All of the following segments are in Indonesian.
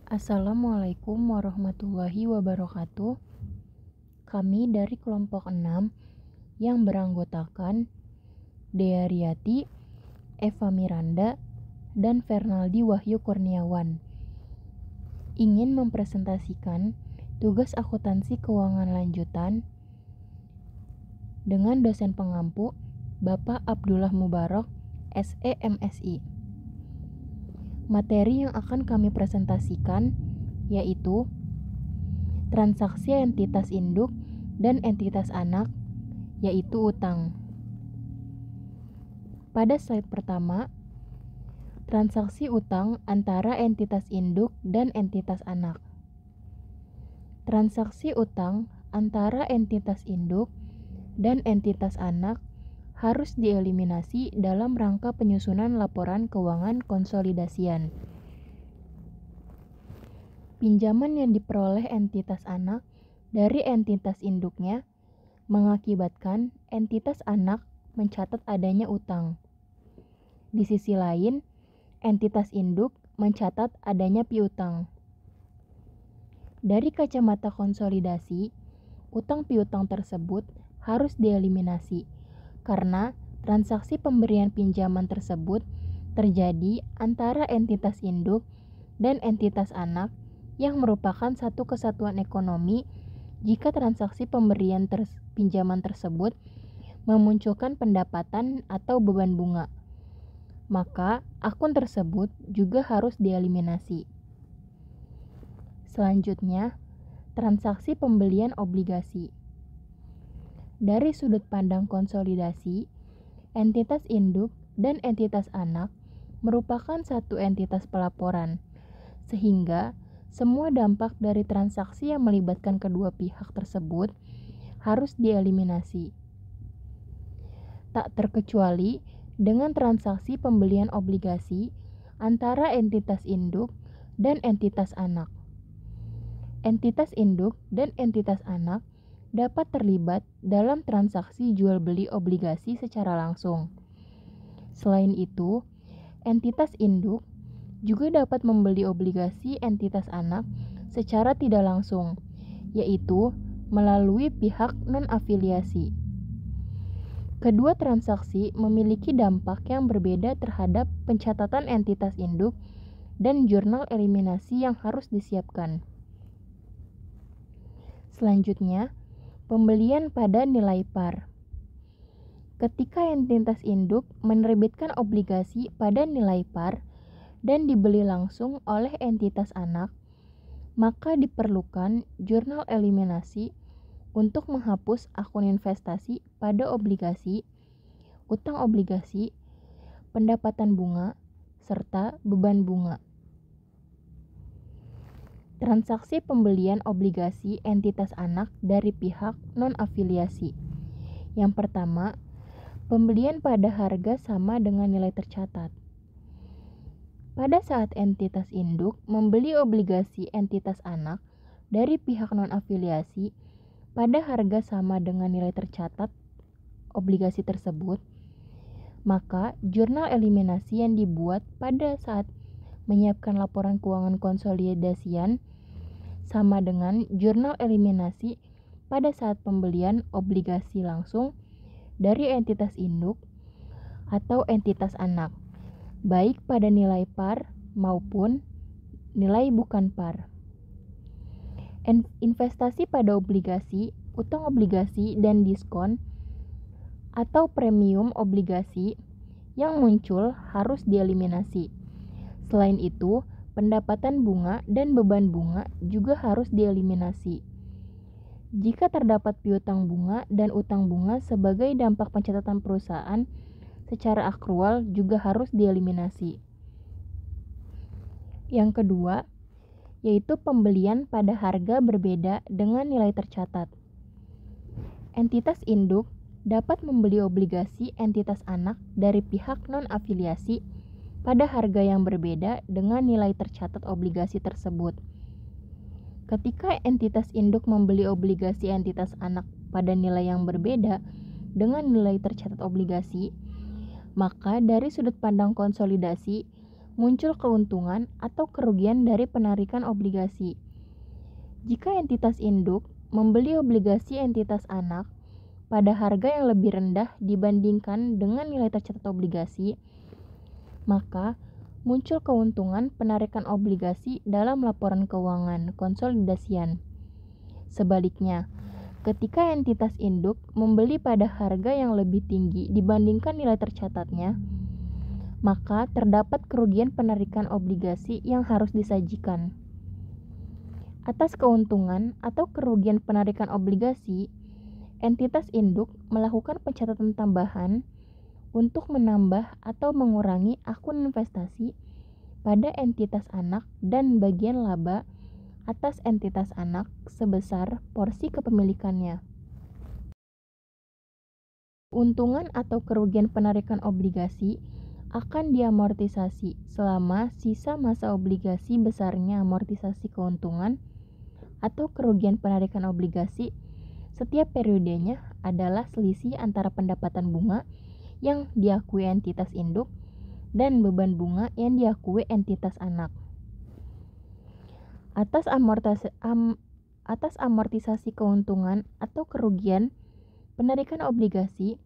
Assalamualaikum warahmatullahi wabarakatuh. Kami dari kelompok 6 yang beranggotakan Dea Riyati, Eva Miranda, dan Fernaldi Wahyu Kurniawan ingin mempresentasikan tugas akuntansi keuangan lanjutan dengan dosen pengampu Bapak Abdullah Mubarak, SE MSI. Materi yang akan kami presentasikan yaitu transaksi entitas induk dan entitas anak, yaitu utang. Pada slide pertama, transaksi utang antara entitas induk dan entitas anak. Transaksi utang antara entitas induk dan entitas anak harus dieliminasi dalam rangka penyusunan laporan keuangan konsolidasian. Pinjaman yang diperoleh entitas anak dari entitas induknya mengakibatkan entitas anak mencatat adanya utang. Di sisi lain, entitas induk mencatat adanya piutang. Dari kacamata konsolidasi, utang piutang tersebut harus dieliminasi karena transaksi pemberian pinjaman tersebut terjadi antara entitas induk dan entitas anak yang merupakan satu kesatuan ekonomi jika transaksi pemberian pinjaman tersebut memunculkan pendapatan atau beban bunga. Maka akun tersebut juga harus dieliminasi. Selanjutnya, transaksi pembelian obligasi. Dari sudut pandang konsolidasi, entitas induk dan entitas anak merupakan satu entitas pelaporan, sehingga semua dampak dari transaksi yang melibatkan kedua pihak tersebut harus dieliminasi. Tak terkecuali dengan transaksi pembelian obligasi antara entitas induk dan entitas anak. Entitas induk dan entitas anak dapat terlibat dalam transaksi jual beli obligasi secara langsung. Selain itu, entitas induk juga dapat membeli obligasi entitas anak secara tidak langsung, yaitu melalui pihak non-afiliasi. Kedua transaksi memiliki dampak yang berbeda terhadap pencatatan entitas induk dan jurnal eliminasi yang harus disiapkan. Selanjutnya, pembelian pada nilai par. Ketika entitas induk menerbitkan obligasi pada nilai par dan dibeli langsung oleh entitas anak, maka diperlukan jurnal eliminasi untuk menghapus akun investasi pada obligasi, utang obligasi, pendapatan bunga, serta beban bunga. Transaksi pembelian obligasi entitas anak dari pihak non-afiliasi. Yang pertama, pembelian pada harga sama dengan nilai tercatat. Pada saat entitas induk membeli obligasi entitas anak dari pihak non-afiliasi pada harga sama dengan nilai tercatat obligasi tersebut, maka jurnal eliminasi yang dibuat pada saat menyiapkan laporan keuangan konsolidasian sama dengan jurnal eliminasi pada saat pembelian obligasi langsung dari entitas induk atau entitas anak, baik pada nilai par maupun nilai bukan par. Investasi pada obligasi, utang obligasi, dan diskon atau premium obligasi yang muncul harus dieliminasi. Selain itu, pendapatan bunga dan beban bunga juga harus dieliminasi. Jika terdapat piutang bunga dan utang bunga sebagai dampak pencatatan perusahaan secara akrual juga harus dieliminasi. Yang kedua, yaitu pembelian pada harga berbeda dengan nilai tercatat. Entitas induk dapat membeli obligasi entitas anak dari pihak non-afiliasi pada harga yang berbeda dengan nilai tercatat obligasi tersebut. Ketika entitas induk membeli obligasi entitas anak pada nilai yang berbeda dengan nilai tercatat obligasi, maka dari sudut pandang konsolidasi, muncul keuntungan atau kerugian dari penarikan obligasi. Jika entitas induk membeli obligasi entitas anak pada harga yang lebih rendah dibandingkan dengan nilai tercatat obligasi, maka muncul keuntungan penarikan obligasi dalam laporan keuangan konsolidasian. Sebaliknya, ketika entitas induk membeli pada harga yang lebih tinggi dibandingkan nilai tercatatnya, maka terdapat kerugian penarikan obligasi yang harus disajikan. Atas keuntungan atau kerugian penarikan obligasi, entitas induk melakukan pencatatan tambahan untuk menambah atau mengurangi akun investasi pada entitas anak dan bagian laba atas entitas anak sebesar porsi kepemilikannya. Keuntungan atau kerugian penarikan obligasi akan diamortisasi selama sisa masa obligasi. Besarnya amortisasi keuntungan atau kerugian penarikan obligasi setiap periodenya adalah selisih antara pendapatan bunga yang diakui entitas induk dan beban bunga yang diakui entitas anak. Atas amortisasi keuntungan atau kerugian penarikan obligasi,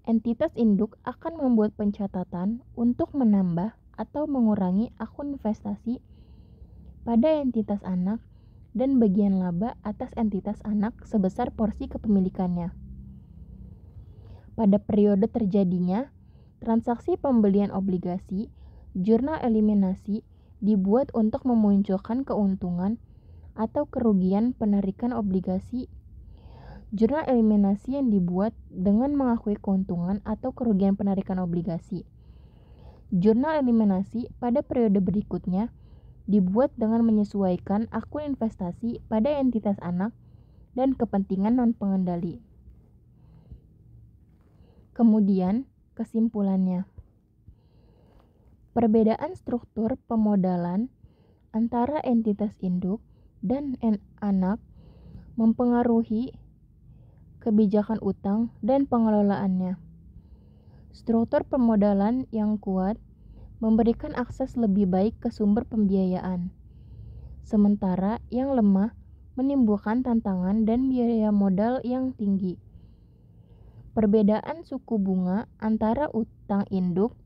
entitas induk akan membuat pencatatan untuk menambah atau mengurangi akun investasi pada entitas anak dan bagian laba atas entitas anak sebesar porsi kepemilikannya. Pada periode terjadinya transaksi pembelian obligasi, jurnal eliminasi dibuat untuk memunculkan keuntungan atau kerugian penarikan obligasi. Jurnal eliminasi yang dibuat dengan mengakui keuntungan atau kerugian penarikan obligasi. Jurnal eliminasi pada periode berikutnya dibuat dengan menyesuaikan akun investasi pada entitas anak dan kepentingan non-pengendali. Kemudian, kesimpulannya. Perbedaan struktur pemodalan antara entitas induk dan anak mempengaruhi kebijakan utang dan pengelolaannya. Struktur pemodalan yang kuat memberikan akses lebih baik ke sumber pembiayaan, sementara yang lemah menimbulkan tantangan dan biaya modal yang tinggi. Perbedaan suku bunga antara utang induk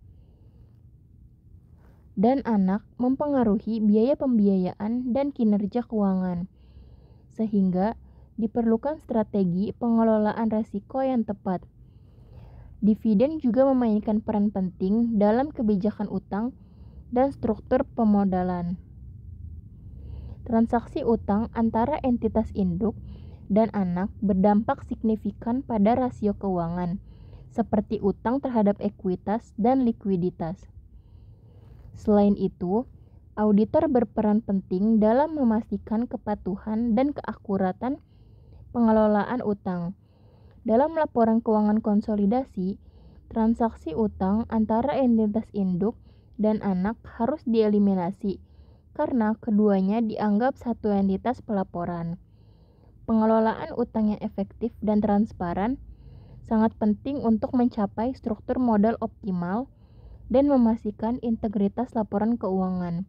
dan anak mempengaruhi biaya pembiayaan dan kinerja keuangan, sehingga diperlukan strategi pengelolaan risiko yang tepat. Dividen juga memainkan peran penting dalam kebijakan utang dan struktur pemodalan. Transaksi utang antara entitas induk dan anak berdampak signifikan pada rasio keuangan, seperti utang terhadap ekuitas dan likuiditas. Selain itu, auditor berperan penting dalam memastikan kepatuhan dan keakuratan pengelolaan utang. Dalam laporan keuangan konsolidasi, transaksi utang antara entitas induk dan anak harus dieliminasi karena keduanya dianggap satu entitas pelaporan. Pengelolaan utang yang efektif dan transparan sangat penting untuk mencapai struktur modal optimal dan memastikan integritas laporan keuangan.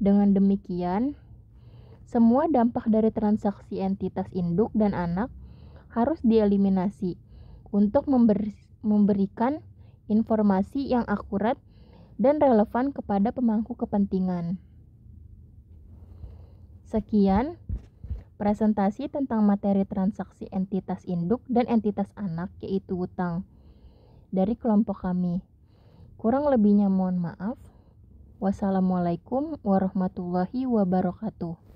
Dengan demikian, semua dampak dari transaksi entitas induk dan anak harus dieliminasi untuk memberikan informasi yang akurat dan relevan kepada pemangku kepentingan. Sekian presentasi tentang materi transaksi entitas induk dan entitas anak, yaitu utang, dari kelompok kami. Kurang lebihnya mohon maaf. Wassalamualaikum warahmatullahi wabarakatuh.